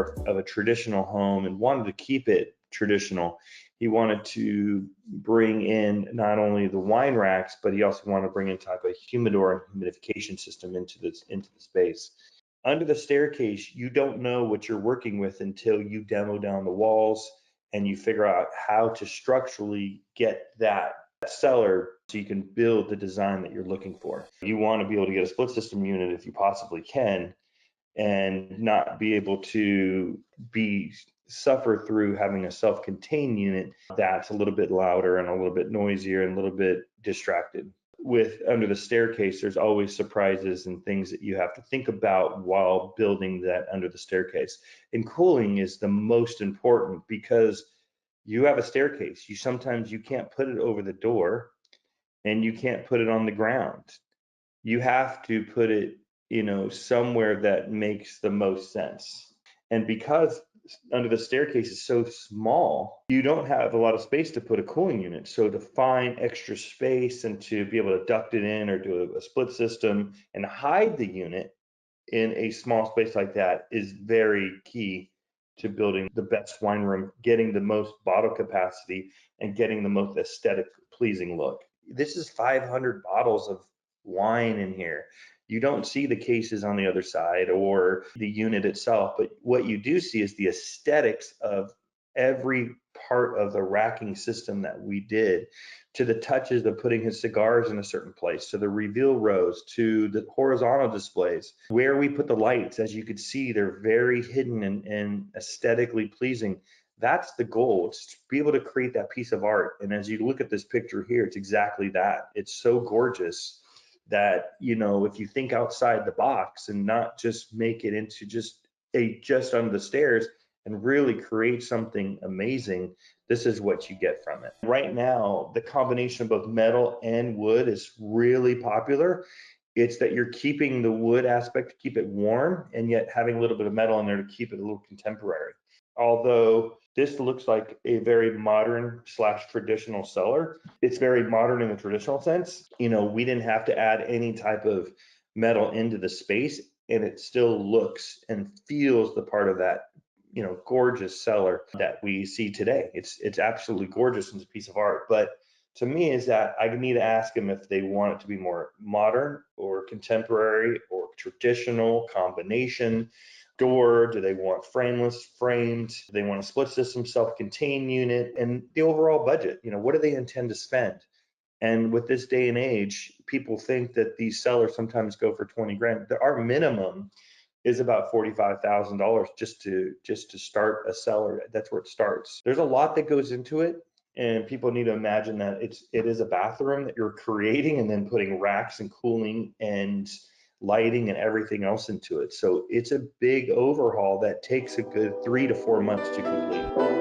more of a traditional home and wanted to keep it traditional. He wanted to bring in not only the wine racks, but he also wanted to bring in type of humidor and humidification system into the space. Under the staircase, you don't know what you're working with until you demo down the walls and you figure out how to structurally get that cellar so you can build the design that you're looking for. You want to be able to get a split system unit if you possibly can, and not be able to suffer through having a self-contained unit that's a little bit louder and a little bit noisier and a little bit distracted. With under the staircase, there's always surprises and things that you have to think about while building that under the staircase. And cooling is the most important because you have a staircase. Sometimes you can't put it over the door and you can't put it on the ground. You have to put it, somewhere that makes the most sense. And because under the staircase is so small, you don't have a lot of space to put a cooling unit. So to find extra space and to be able to duct it in or do a split system and hide the unit in a small space like that is very key to building the best wine room, getting the most bottle capacity and getting the most aesthetic pleasing look. This is 500 bottles of wine in here. You don't see the cases on the other side or the unit itself, but what you do see is the aesthetics of every part of the racking system that we did, to the touches of putting his cigars in a certain place, to the reveal rows, to the horizontal displays. Where we put the lights, as you could see, they're very hidden and aesthetically pleasing. That's the goal. It's to be able to create that piece of art. And as you look at this picture here, it's exactly that. It's so gorgeous that, if you think outside the box and not just make it into just under the stairs and really create something amazing, this is what you get from it. Right now, the combination of both metal and wood is really popular. It's that you're keeping the wood aspect to keep it warm and yet having a little bit of metal in there to keep it a little contemporary. Although this looks like a very modern / traditional cellar, it's very modern in the traditional sense. We didn't have to add any type of metal into the space, and it still looks and feels the part of that, gorgeous cellar that we see today. It's absolutely gorgeous and it's a piece of art. But to me is that I need to ask them if they want it to be more modern or contemporary or traditional combination. Door, do they want frameless, framed? Do they want a split system, self-contained unit? And the overall budget, what do they intend to spend? And with this day and age, people think that these cellars sometimes go for 20 grand. Our minimum is about $45,000 just to start a cellar. That's where it starts. There's a lot that goes into it, and people need to imagine that it is a bathroom that you're creating and then putting racks and cooling and lighting and everything else into it. So it's a big overhaul that takes a good 3 to 4 months to complete.